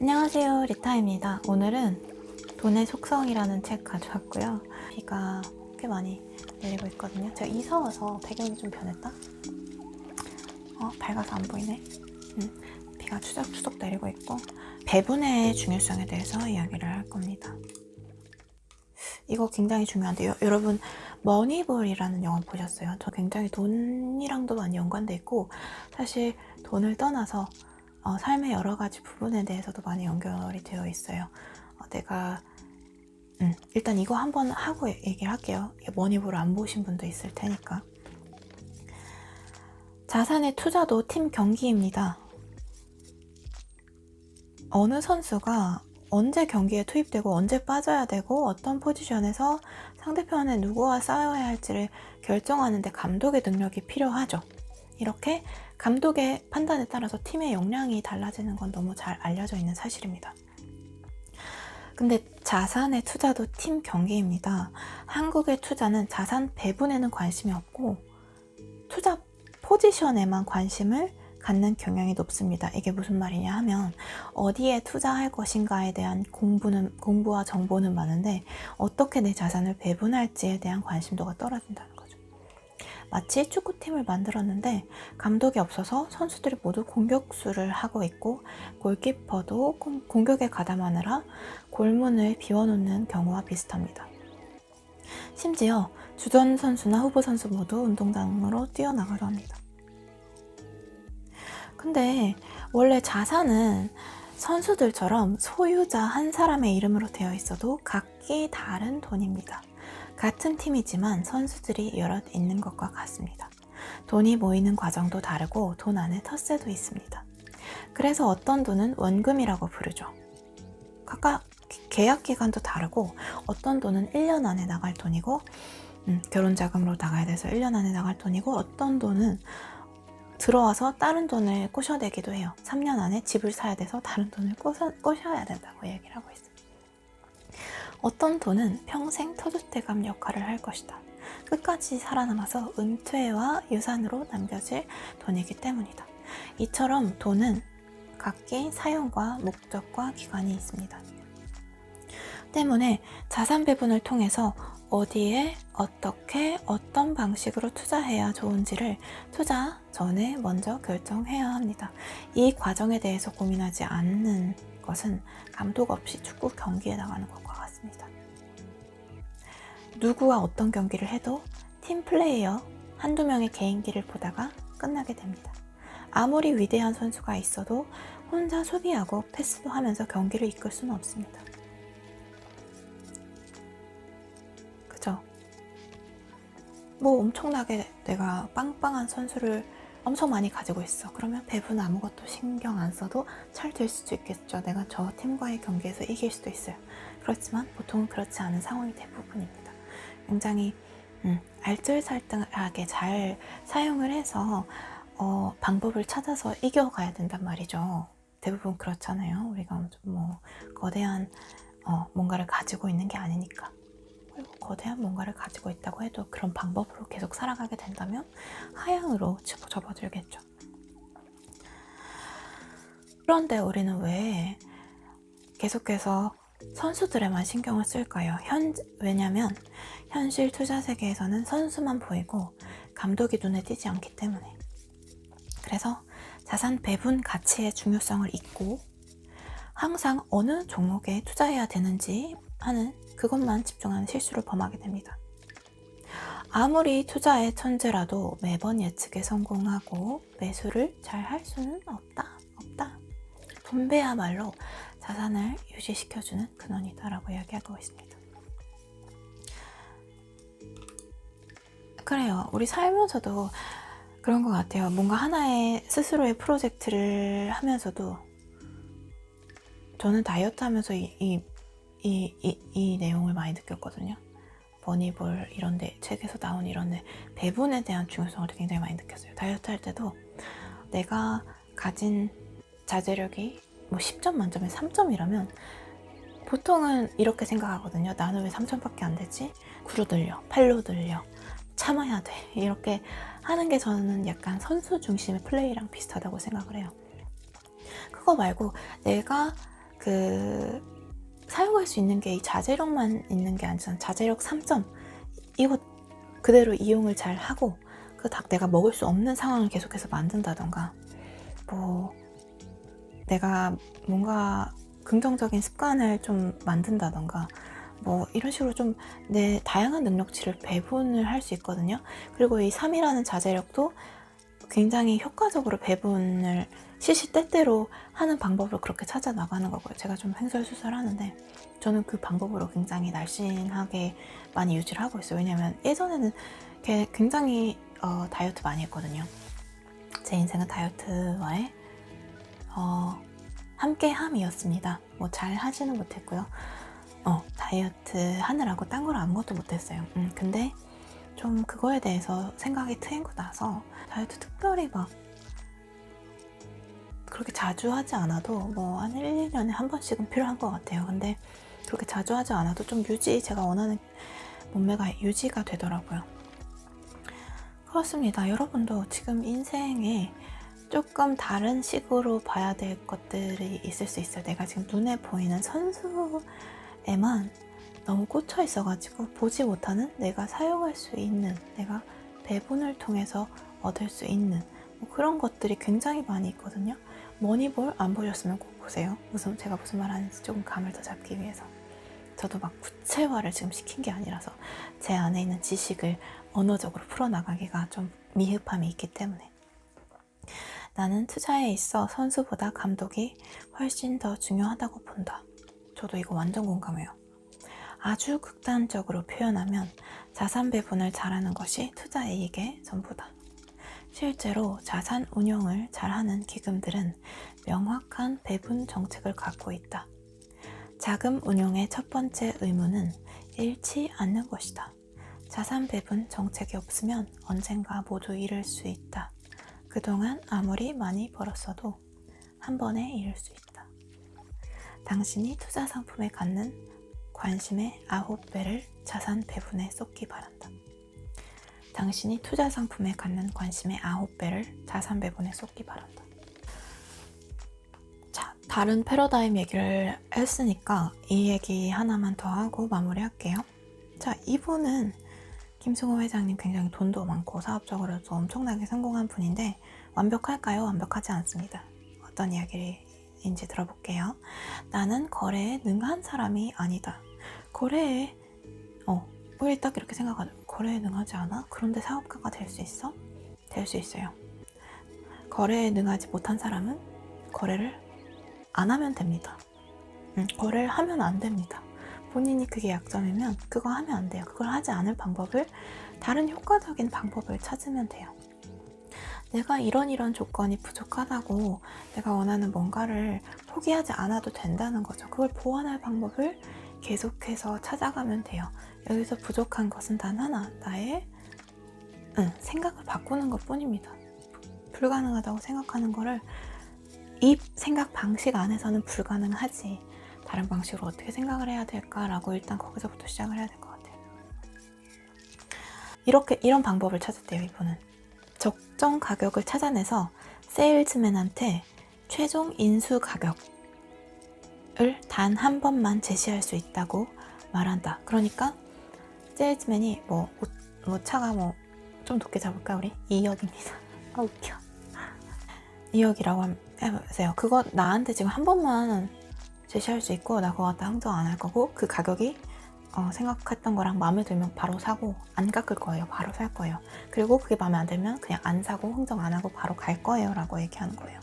안녕하세요, 리타입니다. 오늘은 돈의 속성이라는 책 가져왔고요. 비가 꽤 많이 내리고 있거든요. 제가 이사 와서 배경이 좀 변했다? 밝아서 안 보이네. 비가 추적추적 내리고 있고 배분의 중요성에 대해서 이야기를 할 겁니다. 이거 굉장히 중요한데요. 여러분 머니볼이라는 영화 보셨어요? 저 굉장히 돈이랑도 많이 연관돼 있고 사실 돈을 떠나서 삶의 여러 가지 부분에 대해서도 많이 연결이 되어 있어요. 내가 일단 이거 한번 하고 얘기를 할게요. 머니볼을 안 보신 분도 있을 테니까. 자산의 투자도 팀 경기입니다. 어느 선수가 언제 경기에 투입되고 언제 빠져야 되고 어떤 포지션에서 상대편에 누구와 싸워야 할지를 결정하는 데 감독의 능력이 필요하죠. 이렇게 감독의 판단에 따라서 팀의 역량이 달라지는 건 너무 잘 알려져 있는 사실입니다. 근데 자산의 투자도 팀 경기입니다. 한국의 투자는 자산 배분에는 관심이 없고 투자 포지션에만 관심을 갖는 경향이 높습니다. 이게 무슨 말이냐 하면 어디에 투자할 것인가에 대한 공부와 정보는 많은데 어떻게 내 자산을 배분할지에 대한 관심도가 떨어진다는 거죠. 마치 축구팀을 만들었는데 감독이 없어서 선수들이 모두 공격수를 하고 있고 골키퍼도 공격에 가담하느라 골문을 비워놓는 경우와 비슷합니다. 심지어 주전 선수나 후보 선수 모두 운동장으로 뛰어나가려 합니다. 근데 원래 자산은 선수들처럼 소유자 한 사람의 이름으로 되어 있어도 각기 다른 돈입니다. 같은 팀이지만 선수들이 여럿 있는 것과 같습니다. 돈이 모이는 과정도 다르고 돈 안에 텃세도 있습니다. 그래서 어떤 돈은 원금이라고 부르죠. 각각 계약 기간도 다르고 어떤 돈은 1년 안에 나갈 돈이고 결혼 자금으로 나가야 돼서 1년 안에 나갈 돈이고 어떤 돈은 들어와서 다른 돈을 꼬셔내기도 해요. 3년 안에 집을 사야 돼서 다른 돈을 꼬셔야 된다고 얘기를 하고 있어요. 어떤 돈은 평생 터줏대감 역할을 할 것이다. 끝까지 살아남아서 은퇴와 유산으로 남겨질 돈이기 때문이다. 이처럼 돈은 각기 사용과 목적과 기간이 있습니다. 때문에 자산 배분을 통해서 어디에 어떻게 어떤 방식으로 투자해야 좋은지를 투자 전에 먼저 결정해야 합니다. 이 과정에 대해서 고민하지 않는 것은 감독 없이 축구 경기에 나가는 것과 같습니다. 누구와 어떤 경기를 해도 팀 플레이어 한두 명의 개인기를 보다가 끝나게 됩니다. 아무리 위대한 선수가 있어도 혼자 수비하고 패스도 하면서 경기를 이끌 수는 없습니다. 그죠? 뭐 엄청나게 내가 빵빵한 선수를 엄청 많이 가지고 있어. 그러면 배분 아무것도 신경 안 써도 잘 될 수도 있겠죠. 내가 저 팀과의 경기에서 이길 수도 있어요. 그렇지만 보통은 그렇지 않은 상황이 대부분입니다. 굉장히 알뜰살뜰하게 잘 사용을 해서 방법을 찾아서 이겨가야 된단 말이죠. 대부분 그렇잖아요. 우리가 뭐 거대한 뭔가를 가지고 있는 게 아니니까. 그리고 거대한 뭔가를 가지고 있다고 해도 그런 방법으로 계속 살아가게 된다면 하향으로 접어들겠죠. 그런데 우리는 왜 계속해서 선수들에만 신경을 쓸까요? 왜냐면 현실 투자 세계에서는 선수만 보이고 감독이 눈에 띄지 않기 때문에. 그래서 자산 배분 가치의 중요성을 잊고 항상 어느 종목에 투자해야 되는지 하는 그것만 집중하는 실수를 범하게 됩니다. 아무리 투자의 천재라도 매번 예측에 성공하고 매수를 잘 할 수는 없다. 분배야말로 자산을 유지시켜주는 근원이다라고 이야기하고 있습니다. 그래요. 우리 살면서도 그런 것 같아요. 뭔가 하나의 스스로의 프로젝트를 하면서도 저는 다이어트 하면서 이 내용을 많이 느꼈거든요. 머니볼 이런데 책에서 나온 이런데 배분에 대한 중요성을 굉장히 많이 느꼈어요. 다이어트 할 때도 내가 가진 자제력이 뭐 10점 만점에 3점이라면 보통은 이렇게 생각하거든요. 나는 왜 3점밖에 안 되지? 구로 들려, 팔로 들려, 참아야 돼. 이렇게 하는 게 저는 약간 선수 중심의 플레이랑 비슷하다고 생각을 해요. 그거 말고 내가 그 사용할 수 있는 게 이 자제력만 있는 게 아니잖아. 자제력 3점 이거 그대로 이용을 잘 하고 그 닭 내가 먹을 수 없는 상황을 계속해서 만든다던가 뭐 내가 뭔가 긍정적인 습관을 좀 만든다던가 뭐 이런 식으로 좀 내 다양한 능력치를 배분을 할 수 있거든요. 그리고 이 3이라는 자제력도 굉장히 효과적으로 배분을 시시때때로 하는 방법을 그렇게 찾아 나가는 거고요. 제가 좀 횡설수설하는데 저는 그 방법으로 굉장히 날씬하게 많이 유지를 하고 있어요. 왜냐면 예전에는 굉장히 다이어트 많이 했거든요. 제 인생은 다이어트와의 함께함이었습니다. 뭐 잘 하지는 못했고요. 다이어트 하느라고 딴 걸 아무것도 못했어요. 근데 좀 그거에 대해서 생각이 트이고 나서 다이어트 특별히 막 그렇게 자주 하지 않아도 뭐 한 1, 2년에 한 번씩은 필요한 것 같아요. 근데 그렇게 자주 하지 않아도 좀 제가 원하는 몸매가 유지가 되더라고요. 그렇습니다. 여러분도 지금 인생에 조금 다른 식으로 봐야 될 것들이 있을 수 있어요. 내가 지금 눈에 보이는 선수에만 너무 꽂혀 있어가지고 보지 못하는 내가 사용할 수 있는, 내가 배분을 통해서 얻을 수 있는 뭐 그런 것들이 굉장히 많이 있거든요. 머니볼 안 보셨으면 꼭 보세요. 제가 무슨 말 하는지 조금 감을 더 잡기 위해서. 저도 막 구체화를 지금 시킨 게 아니라서 제 안에 있는 지식을 언어적으로 풀어나가기가 좀 미흡함이 있기 때문에. 나는 투자에 있어 선수보다 감독이 훨씬 더 중요하다고 본다. 저도 이거 완전 공감해요. 아주 극단적으로 표현하면 자산 배분을 잘하는 것이 투자 이익의 전부다. 실제로 자산 운용을 잘하는 기금들은 명확한 배분 정책을 갖고 있다. 자금 운용의 첫 번째 의무는 잃지 않는 것이다. 자산 배분 정책이 없으면 언젠가 모두 잃을 수 있다. 그동안 아무리 많이 벌었어도 한 번에 잃을 수 있다. 당신이 투자 상품에 갖는 관심의 9배를 자산 배분에 쏟기 바란다. 당신이 투자 상품에 갖는 관심의 9배를 자산 배분에 쏟기 바란다. 자, 다른 패러다임 얘기를 했으니까 이 얘기 하나만 더 하고 마무리할게요. 자, 이분은 김승호 회장님 굉장히 돈도 많고 사업적으로도 엄청나게 성공한 분인데 완벽할까요? 완벽하지 않습니다. 어떤 이야기인지 들어볼게요. 나는 거래에 능한 사람이 아니다. 거래에 왜 딱 이렇게 생각하죠? 거래에 능하지 않아? 그런데 사업가가 될 수 있어? 될 수 있어요. 거래에 능하지 못한 사람은 거래를 안 하면 됩니다. 거래를 하면 안 됩니다. 본인이 그게 약점이면 그거 하면 안 돼요. 그걸 하지 않을 방법을, 다른 효과적인 방법을 찾으면 돼요. 내가 이런 조건이 부족하다고 내가 원하는 뭔가를 포기하지 않아도 된다는 거죠. 그걸 보완할 방법을 계속해서 찾아가면 돼요. 여기서 부족한 것은 단 하나, 나의 생각을 바꾸는 것 뿐입니다. 불가능하다고 생각하는 거를 이 생각 방식 안에서는 불가능하지, 다른 방식으로 어떻게 생각을 해야 될까라고 일단 거기서부터 시작을 해야 될 것 같아요. 이런 방법을 찾았대요. 이분은 적정 가격을 찾아내서 세일즈맨한테 최종 인수 가격을 단 한 번만 제시할 수 있다고 말한다. 그러니까 세일즈맨이 뭐 차가 좀 높게 잡을까 우리? 2억입니다. 아 웃겨. 2억이라고 해보세요. 그거 나한테 지금 한 번만 제시할 수 있고 나 그거 갖다 흥정 안 할 거고, 그 가격이 생각했던 거랑 마음에 들면 바로 사고 안 깎을 거예요. 바로 살 거예요. 그리고 그게 마음에 안 들면 그냥 안 사고 흥정 안 하고 바로 갈 거예요 라고 얘기하는 거예요.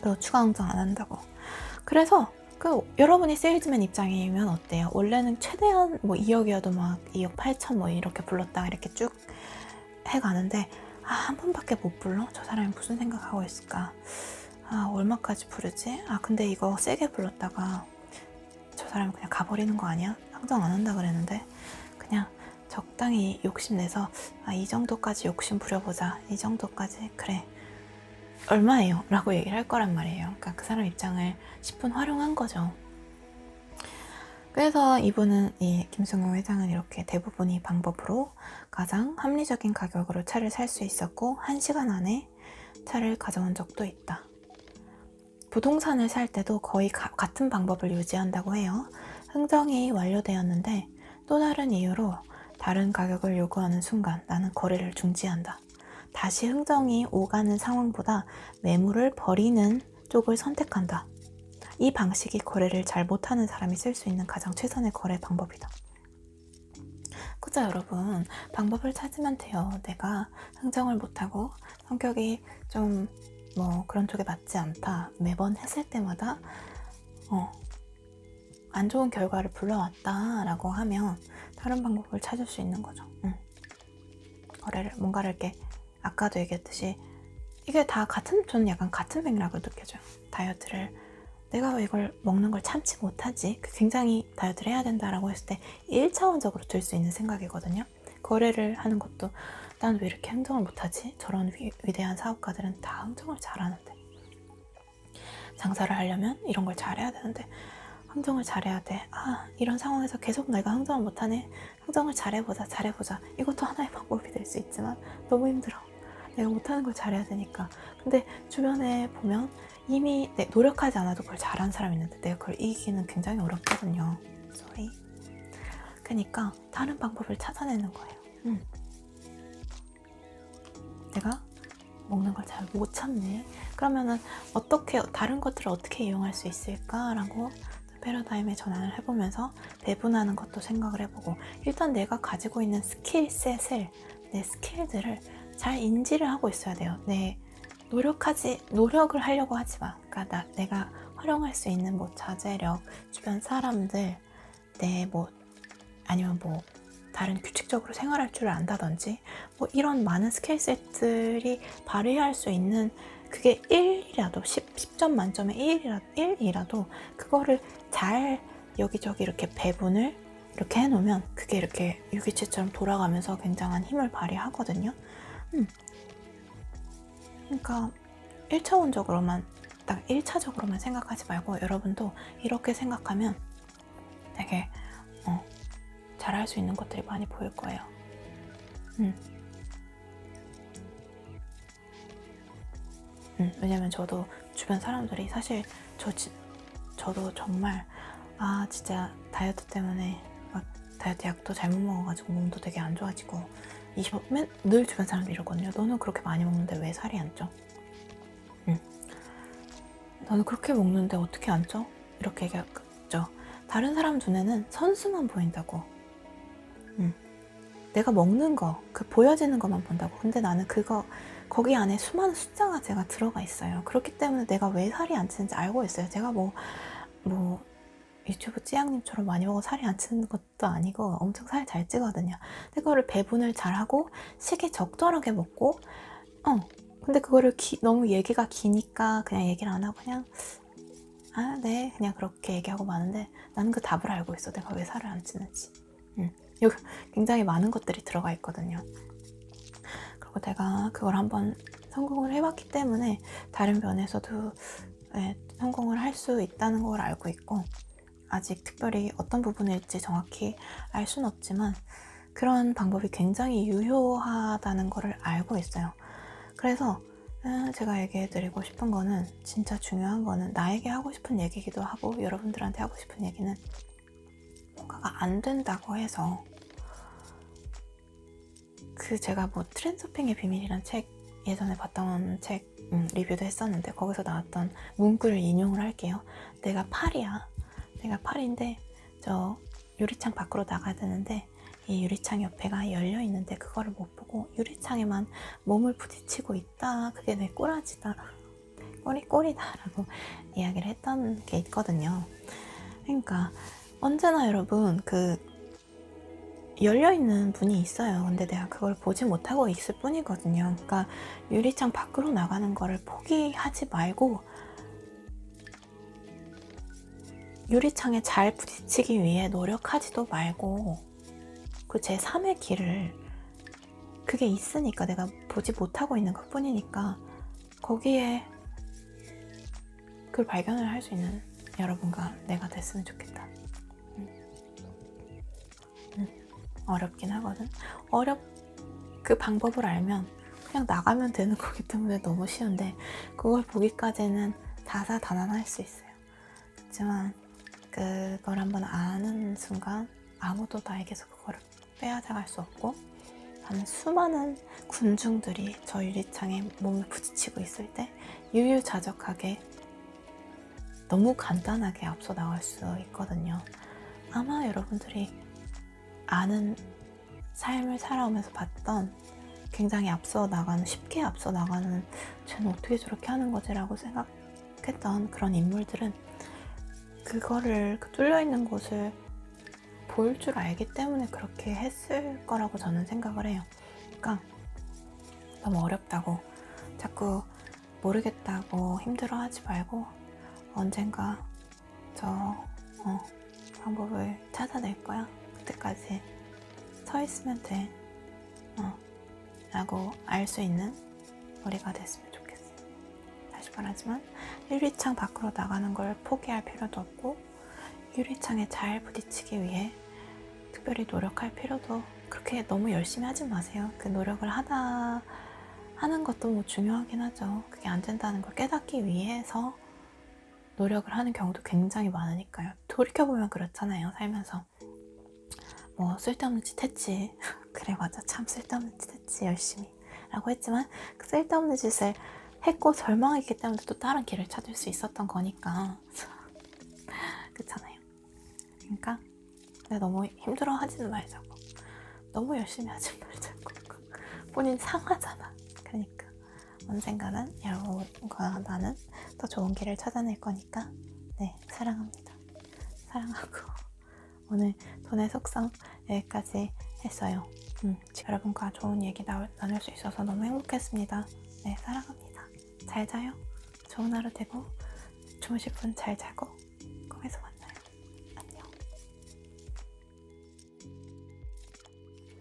너 추가 흥정 안 한다고. 그래서 여러분이 세일즈맨 입장이면 어때요? 원래는 최대한 2억이어도 막 2억 8천 이렇게 불렀다 이렇게 쭉 해가는데 한 번밖에 못 불러? 저 사람이 무슨 생각하고 있을까? 얼마까지 부르지? 근데 이거 세게 불렀다가 저 사람이 그냥 가버리는 거 아니야? 흥정 안 한다 그랬는데 그냥 적당히 욕심내서 이 정도까지 욕심 부려보자. 이 정도까지 그래. 얼마예요? 라고 얘기를 할 거란 말이에요. 그러니까 그 사람 입장을 10분 활용한 거죠. 그래서 이분은, 이 김승호 회장은 이렇게 대부분이 방법으로 가장 합리적인 가격으로 차를 살 수 있었고 1시간 안에 차를 가져온 적도 있다. 부동산을 살 때도 거의 같은 방법을 유지한다고 해요. 흥정이 완료되었는데 또 다른 이유로 다른 가격을 요구하는 순간 나는 거래를 중지한다. 다시 흥정이 오가는 상황보다 매물을 버리는 쪽을 선택한다. 이 방식이 거래를 잘 못하는 사람이 쓸 수 있는 가장 최선의 거래 방법이다. 그죠, 여러분? 방법을 찾으면 돼요. 내가 흥정을 못하고 성격이 좀 그런 쪽에 맞지 않다. 매번 했을 때마다 안 좋은 결과를 불러왔다 라고 하면 다른 방법을 찾을 수 있는 거죠. 거래를 뭔가를 이렇게 아까도 얘기했듯이 이게 다 저는 약간 같은 맥락을 느껴져요. 다이어트를 내가 왜 이걸 먹는 걸 참지 못하지? 굉장히 다이어트를 해야 된다라고 했을 때 1차원적으로 들 수 있는 생각이거든요. 거래를 하는 것도 난 왜 이렇게 흥정을 못하지? 저런 위대한 사업가들은 다 흥정을 잘하는데, 장사를 하려면 이런 걸 잘해야 되는데 흥정을 잘해야 돼. 이런 상황에서 계속 내가 흥정을 못하네. 흥정을 잘해보자. 이것도 하나의 방법이 될 수 있지만 너무 힘들어. 내가 못하는 걸 잘해야 되니까. 근데 주변에 보면 이미 노력하지 않아도 그걸 잘하는 사람이 있는데 내가 그걸 이기기는 굉장히 어렵거든요. 그러니까 다른 방법을 찾아내는 거예요. 내가 먹는 걸 잘 못 참네. 그러면은 다른 것들을 어떻게 이용할 수 있을까라고 패러다임의 전환을 해보면서 배분하는 것도 생각을 해보고, 일단 내가 가지고 있는 내 스킬들을 잘 인지를 하고 있어야 돼요. 노력을 하려고 하지 마. 그러니까 내가 활용할 수 있는 자제력, 주변 사람들, 아니면 다른 규칙적으로 생활할 줄 안다든지 이런 많은 스킬셋들이 발휘할 수 있는, 그게 1이라도 10점 만점에 1이라도 그거를 잘 여기저기 이렇게 배분을 이렇게 해놓으면 그게 이렇게 유기체처럼 돌아가면서 굉장한 힘을 발휘하거든요. 그러니까 1차원적으로만 딱 1차적으로만 생각하지 말고 여러분도 이렇게 생각하면 되게 잘할 수 있는 것들이 많이 보일 거예요. 왜냐면 저도 주변 사람들이 사실 저도 정말 진짜 다이어트 때문에 다이어트 약도 잘못 먹어가지고 몸도 되게 안 좋아지고 늘 주변 사람들이 이러거든요. 너는 그렇게 많이 먹는데 왜 살이 안 쪄? 너는 그렇게 먹는데 어떻게 안 쪄? 이렇게 얘기하죠. 다른 사람 눈에는 선수만 보인다고. 내가 먹는 거, 보여지는 것만 본다고. 근데 나는 거기 안에 수많은 숫자가 제가 들어가 있어요. 그렇기 때문에 내가 왜 살이 안 찌는지 알고 있어요. 제가 유튜브 찌양님처럼 많이 먹어 살이 안 찌는 것도 아니고 엄청 살 잘 찌거든요. 근데 그거를 배분을 잘하고 시기 적절하게 먹고 근데 그거를 너무 얘기가 기니까 그냥 얘기를 안 하고 그냥 네 그냥 그렇게 얘기하고 마는데, 나는 그 답을 알고 있어. 내가 왜 살을 안 찌는지. 여기 굉장히 많은 것들이 들어가 있거든요. 그리고 내가 그걸 한번 성공을 해봤기 때문에 다른 면에서도 성공을 할 수 있다는 걸 알고 있고, 아직 특별히 어떤 부분일지 정확히 알 수는 없지만 그런 방법이 굉장히 유효하다는 것을 알고 있어요. 그래서 제가 얘기해드리고 싶은 거는, 진짜 중요한 거는 나에게 하고 싶은 얘기기도 하고 여러분들한테 하고 싶은 얘기는, 뭔가가 안 된다고 해서 제가 트렌드쇼핑의 비밀이란 책 예전에 봤던 책 리뷰도 했었는데 거기서 나왔던 문구를 인용을 할게요. 내가 팔인데 저 유리창 밖으로 나가야 되는데 이 유리창 옆에가 열려 있는데 그거를 못 보고 유리창에만 몸을 부딪히고 있다. 그게 내 꼬라지다. 꼬리다라고 이야기를 했던 게 있거든요. 그러니까 언제나 여러분 열려있는 문이 있어요. 근데 내가 그걸 보지 못하고 있을 뿐이거든요. 그러니까 유리창 밖으로 나가는 거를 포기하지 말고 유리창에 잘 부딪히기 위해 노력하지도 말고 그 제3의 길을, 그게 있으니까 내가 보지 못하고 있는 것 뿐이니까 거기에 그걸 발견을 할 수 있는 여러분과 내가 됐으면 좋겠다. 어렵긴 하거든. 그 방법을 알면 그냥 나가면 되는 거기 때문에 너무 쉬운데, 그걸 보기까지는 다사다난할 수 있어요. 하지만 그걸 한번 아는 순간 아무도 나에게서 그거를 빼앗아갈 수 없고, 한 수많은 군중들이 저 유리창에 몸을 부딪히고 있을 때 유유자적하게 너무 간단하게 앞서 나갈 수 있거든요. 아마 여러분들이 아는 삶을 살아오면서 봤던 굉장히 앞서 나가는, 쉽게 앞서 나가는, 쟤는 어떻게 저렇게 하는 거지? 라고 생각했던 그런 인물들은 그거를, 그 뚫려있는 곳을 보일 줄 알기 때문에 그렇게 했을 거라고 저는 생각을 해요. 그러니까 너무 어렵다고, 자꾸 모르겠다고 힘들어하지 말고 언젠가 방법을 찾아낼 거야. 그때까지 서 있으면 돼. 라고 알 수 있는 우리가 됐으면 좋겠어. 다시 말하지만 유리창 밖으로 나가는 걸 포기할 필요도 없고, 유리창에 잘 부딪히기 위해 특별히 노력할 필요도, 그렇게 너무 열심히 하지 마세요. 그 노력을 하는 것도 뭐 중요하긴 하죠. 그게 안 된다는 걸 깨닫기 위해서 노력을 하는 경우도 굉장히 많으니까요. 돌이켜보면 그렇잖아요. 살면서 뭐 쓸데없는 짓 했지. 그래 맞아, 참 쓸데없는 짓 했지 열심히 라고 했지만, 그 쓸데없는 짓을 했고 절망했기 때문에 또 다른 길을 찾을 수 있었던 거니까. 그렇잖아요. 그러니까 너무 힘들어 하지는 말자고, 너무 열심히 하지 말자고. 본인 상하잖아. 그러니까 언젠가는 여러분과 나는 더 좋은 길을 찾아낼 거니까. 네, 사랑합니다. 사랑하고 오늘 돈의 속성 여기까지 했어요. 여러분과 좋은 얘기 나눌 수 있어서 너무 행복했습니다. 네, 사랑합니다. 잘 자요. 좋은 하루 되고, 주무실 분 잘 자고, 꿈에서